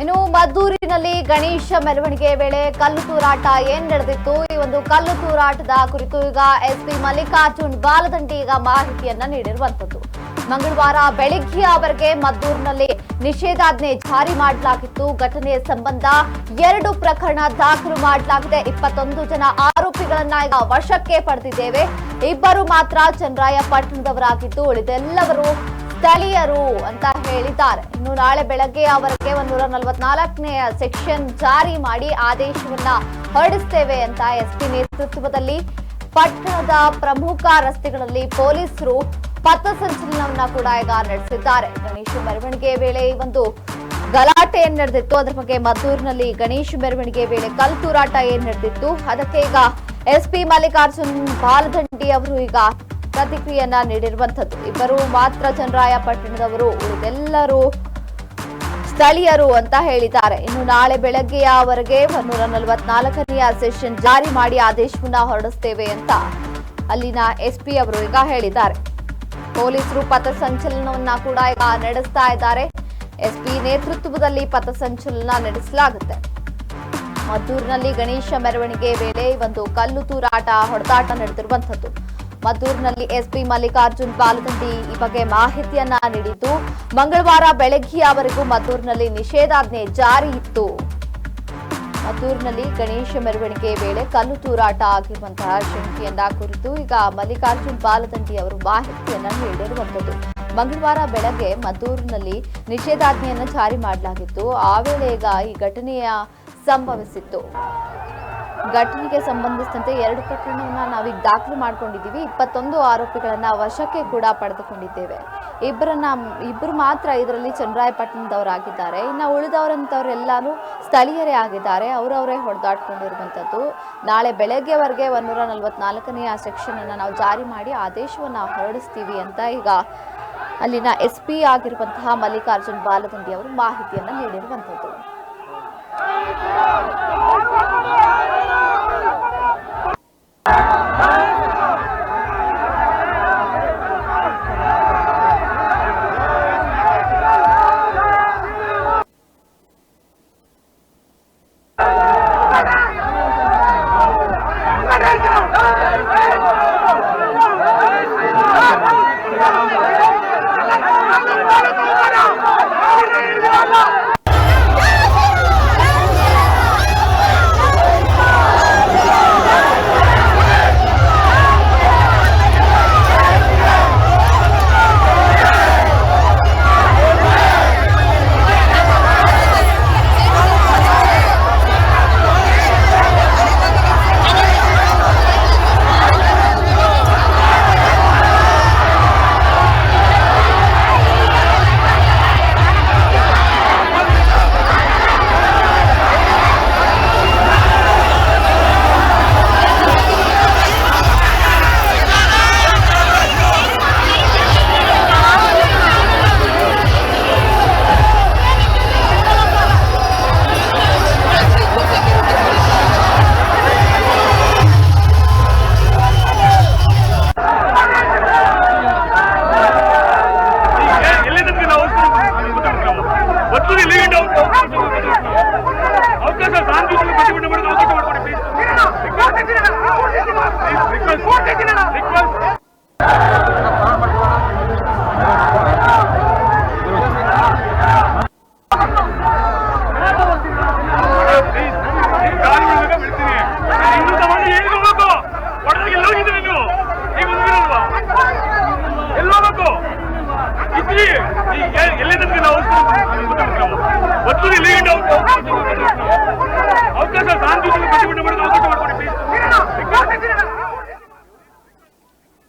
ಇನ್ನು ಮದ್ದೂರಿನಲ್ಲಿ ಗಣೇಶ ಮೆರವಣಿಗೆ ವೇಳೆ ಕಲ್ಲು ತೂರಾಟ ಏನ್ ನಡೆದಿತ್ತು? ಈ ಒಂದು ಕಲ್ಲು ತೂರಾಟದ ಕುರಿತು ಈಗ ಎಸ್ಪಿ ಮಲ್ಲಿಕಾರ್ಜುನ್ ಬಾಲದಂಡಿ ಈಗ ಮಾಹಿತಿಯನ್ನ ನೀಡಿರುವಂತದ್ದು. ಮಂಗಳವಾರ ಬೆಳಗ್ಗೆಯವರೆಗೆ ಮದ್ದೂರಿನಲ್ಲಿ ನಿಷೇಧಾಜ್ಞೆ ಜಾರಿ ಮಾಡಲಾಗಿತ್ತು. ಘಟನೆಯ ಸಂಬಂಧ 2 ಪ್ರಕರಣ ದಾಖಲು ಮಾಡಲಾಗಿದೆ. 21 ಜನ ಆರೋಪಿಗಳನ್ನ ಈಗ ವಶಕ್ಕೆ ಪಡೆದಿದ್ದೇವೆ. 2 ಮಾತ್ರ ಚನ್ನರಾಯಪಟ್ಟಣದವರಾಗಿದ್ದು ಉಳಿದೆಲ್ಲವರು ಸ್ಥಳೀಯರು ಅಂತ ಹೇಳಿದ್ದಾರೆ. ಇನ್ನು ನಾಳೆ ಬೆಳಗ್ಗೆಯವರೆಗೆ 144ನೇ ಸೆಕ್ಷನ್ ಜಾರಿ ಮಾಡಿ ಆದೇಶವನ್ನ ಹೊರಡಿಸುತ್ತೇವೆ ಅಂತ ಎಸ್ಪಿ ನೇತೃತ್ವದಲ್ಲಿ ಪಟ್ಟಣದ ಪ್ರಮುಖ ರಸ್ತೆಗಳಲ್ಲಿ ಪೊಲೀಸರು ಪಥಸಂಚಲನವನ್ನ ಕೂಡ ಈಗ ನಡೆಸಿದ್ದಾರೆ. ಗಣೇಶ ಮೆರವಣಿಗೆ ವೇಳೆ ಒಂದು ಗಲಾಟೆ ಏನ್ ನಡೆದಿತ್ತು, ಅದರ ಬಗ್ಗೆ ಮದ್ದೂರಿನಲ್ಲಿ ಗಣೇಶ ಮೆರವಣಿಗೆ ವೇಳೆ ಕಲ್ಲು ತೂರಾಟ ಏನ್ ನಡೆದಿತ್ತು, ಅದಕ್ಕೆ ಈಗ ಎಸ್ಪಿ ಮಲ್ಲಿಕಾರ್ಜುನ್ ಬಾಲದಂಡಿ ಅವರು ಈಗ ಪ್ರತಿಕ್ರಿಯೆಯನ್ನ ನೀಡಿರುವಂತದ್ದು. 2 ಮಾತ್ರ ಚನ್ನರಾಯಪಟ್ಟಣದವರು, ಉಳಿದೆಲ್ಲರೂ ಸ್ಥಳೀಯರು ಅಂತ ಹೇಳಿದ್ದಾರೆ. ಇನ್ನು ನಾಳೆ ಬೆಳಗ್ಗೆಯವರೆಗೆ 144ನೇ ಸೆಷನ್ ಜಾರಿ ಮಾಡಿ ಆದೇಶವನ್ನ ಹೊರಡಿಸುತ್ತೇವೆ ಅಂತ ಅಲ್ಲಿನ ಎಸ್ಪಿ ಅವರು ಈಗ ಹೇಳಿದ್ದಾರೆ. ಪೊಲೀಸರು ಪಥಸಂಚಲನವನ್ನ ಕೂಡ ಈಗ ನಡೆಸ್ತಾ ಇದ್ದಾರೆ. ಎಸ್ಪಿ ನೇತೃತ್ವದಲ್ಲಿ ಪಥಸಂಚಲನ ನಡೆಸಲಾಗುತ್ತೆ. ಮದ್ದೂರಿನಲ್ಲಿ ಗಣೇಶ ಮೆರವಣಿಗೆ ವೇಳೆ ಒಂದು ಕಲ್ಲು ತೂರಾಟ ಹೊಡೆದಾಟ ನಡೆದಿರುವಂತದ್ದು. ಮದ್ದೂರಿನಲ್ಲಿ ಎಸ್ಪಿ ಮಲ್ಲಿಕಾರ್ಜುನ್ ಬಾಲದಂಡಿ ಈ ಬಗ್ಗೆ ಮಾಹಿತಿಯನ್ನ ನೀಡಿದ್ದು, ಮಂಗಳವಾರ ಬೆಳಗ್ಗೆಯವರೆಗೂ ಮದ್ದೂರಿನಲ್ಲಿ ನಿಷೇಧಾಜ್ಞೆ ಜಾರಿ ಇತ್ತು. ಮದ್ದೂರಿನಲ್ಲಿ ಗಣೇಶ ಮೆರವಣಿಗೆ ವೇಳೆ ಕಲ್ಲು ತೂರಾಟ ಆಗಿರುವಂತಹ ಶಂಕೆಯನ್ನ ಕುರಿತು ಈಗ ಮಲ್ಲಿಕಾರ್ಜುನ್ ಬಾಲದಂಡಿ ಅವರು ಮಾಹಿತಿಯನ್ನ ನೀಡಿರುವಂತದ್ದು. ಮಂಗಳವಾರ ಬೆಳಗ್ಗೆ ಮದ್ದೂರಿನಲ್ಲಿ ನಿಷೇಧಾಜ್ಞೆಯನ್ನು ಜಾರಿ ಮಾಡಲಾಗಿತ್ತು. ಆ ವೇಳೆ ಈಗ ಈ ಘಟನೆಯ ಸಂಭವಿಸಿತ್ತು. ಘಟನೆಗೆ ಸಂಬಂಧಿಸಿದಂತೆ 2 ಪ್ರಕರಣವನ್ನ ನಾವೀಗ ದಾಖಲು ಮಾಡಿಕೊಂಡಿದ್ದೀವಿ. 21 ಆರೋಪಿಗಳನ್ನ ವಶಕ್ಕೆ ಕೂಡ ಪಡೆದುಕೊಂಡಿದ್ದೇವೆ. 2 ಮಾತ್ರ ಇದರಲ್ಲಿ ಚನ್ನರಾಯಪಟ್ಟಣದವರಾಗಿದ್ದಾರೆ. ಇನ್ನು ಉಳಿದವರಂತವರೆಲ್ಲಾನು ಸ್ಥಳೀಯರೇ ಆಗಿದ್ದಾರೆ. ಅವರವರೇ ಹೊಡೆದಾಡ್ಕೊಂಡಿರುವಂತದ್ದು. ನಾಳೆ ಬೆಳಗ್ಗೆವರೆಗೆ 144ನೇ ಸೆಕ್ಷನ್ ಅನ್ನ ನಾವು ಜಾರಿ ಮಾಡಿ ಆದೇಶವನ್ನ ಹೊರಡಿಸ್ತೀವಿ ಅಂತ ಈಗ ಅಲ್ಲಿನ ಎಸ್ಪಿ ಆಗಿರುವಂತಹ ಮಲ್ಲಿಕಾರ್ಜುನ್ ಬಾಲದಂಡಿ ಅವರು ಮಾಹಿತಿಯನ್ನ ನೀಡಿರುವಂತದ್ದು.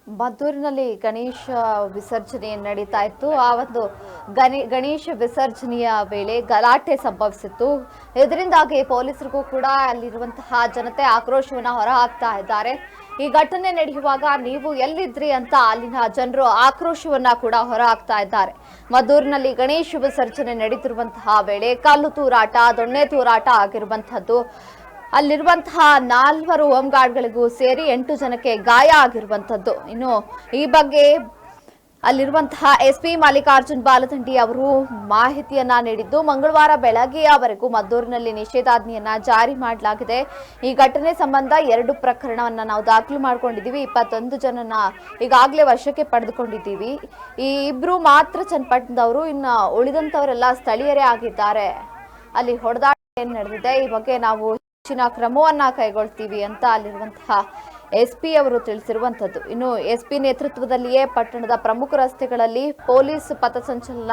ಮದ್ದೂರಿನಲ್ಲಿ ಗಣೇಶ ವಿಸರ್ಜನೆ ನಡೀತಾ ಇತ್ತು. ಆ ಒಂದು ಗಣೇಶ ವಿಸರ್ಜನೆಯ ವೇಳೆ ಗಲಾಟೆ ಸಂಭವಿಸಿತ್ತು. ಇದರಿಂದಾಗಿ ಪೊಲೀಸರಿಗೂ ಕೂಡ ಅಲ್ಲಿರುವಂತಹ ಜನತೆ ಆಕ್ರೋಶವನ್ನ ಹೊರಹಾಕ್ತಾ ಇದ್ದಾರೆ. ಈ ಘಟನೆ ನಡೆಯುವಾಗ ನೀವು ಎಲ್ಲಿದ್ರಿ ಅಂತ ಅಲ್ಲಿನ ಜನರು ಆಕ್ರೋಶವನ್ನ ಕೂಡ ಹೊರಹಾಕ್ತಾ ಇದ್ದಾರೆ. ಮದ್ದೂರಿನಲ್ಲಿ ಗಣೇಶ ವಿಸರ್ಜನೆ ನಡೀತಿರುವಂತಹ ವೇಳೆ ಕಲ್ಲು ತೂರಾಟ, ದೊಣ್ಣೆ ತೂರಾಟ ಆಗಿರುವಂತಹದ್ದು. ಅಲ್ಲಿರುವಂತಹ 4 ಹೋಮ್ ಗಾರ್ಡ್ಗಳಿಗೂ ಸೇರಿ 8 ಜನಕ್ಕೆ ಗಾಯ ಆಗಿರುವಂತದ್ದು. ಇನ್ನು ಈ ಬಗ್ಗೆ ಅಲ್ಲಿರುವಂತಹ ಎಸ್ಪಿ ಮಲ್ಲಿಕಾರ್ಜುನ್ ಬಾಲದಂಡಿ ಅವರು ಮಾಹಿತಿಯನ್ನ ನೀಡಿದ್ದು, ಮಂಗಳವಾರ ಬೆಳಗ್ಗೆಯವರೆಗೂ ಮದ್ದೂರಿನಲ್ಲಿ ನಿಷೇಧಾಜ್ಞೆಯನ್ನ ಜಾರಿ ಮಾಡಲಾಗಿದೆ. ಈ ಘಟನೆ ಸಂಬಂಧ 2 ಪ್ರಕರಣವನ್ನ ನಾವು ದಾಖಲು ಮಾಡಿಕೊಂಡಿದ್ದೀವಿ. 21 ಜನನ ಈಗಾಗಲೇ ವಶಕ್ಕೆ ಪಡೆದುಕೊಂಡಿದ್ದೀವಿ. ಈ 2 ಮಾತ್ರ ಚನ್ನಪಟ್ಟಣದವರು, ಇನ್ನು ಉಳಿದಂತವರೆಲ್ಲ ಸ್ಥಳೀಯರೇ ಆಗಿದ್ದಾರೆ. ಅಲ್ಲಿ ಹೊಡೆದಾಟ ಏನ್ ನಡೆದಿದೆ, ಈ ಬಗ್ಗೆ ನಾವು ಹೆಚ್ಚಿನ ಕ್ರಮವನ್ನ ಕೈಗೊಳ್ತೀವಿ ಅಂತ ಅಲ್ಲಿರುವಂತಹ ಎಸ್ಪಿ ಅವರು ತಿಳಿಸಿರುವಂತದ್ದು. ಇನ್ನು ಎಸ್ಪಿ ನೇತೃತ್ವದಲ್ಲಿಯೇ ಪಟ್ಟಣದ ಪ್ರಮುಖ ರಸ್ತೆಗಳಲ್ಲಿ ಪೊಲೀಸ್ ಪಥಸಂಚಲನ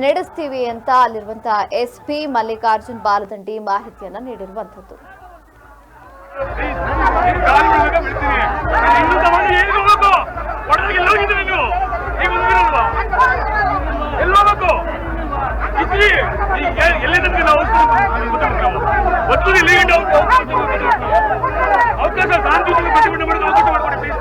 ನಡೆಸ್ತೀವಿ ಅಂತ ಅಲ್ಲಿರುವಂತಹ ಎಸ್ಪಿ ಮಲ್ಲಿಕಾರ್ಜುನ್ ಬಾಲದಂಡಿ ಮಾಹಿತಿಯನ್ನ ನೀಡಿರುವಂತದ್ದು. ಅವಕಾಶ ಶಾಂತಿಯುತ ಪ್ರತಿಭಟನೆ ಮಾಡೋದು ಅವಕಾಶ ಮಾಡಿಕೊಡಿ ಪ್ಲೀಸ್.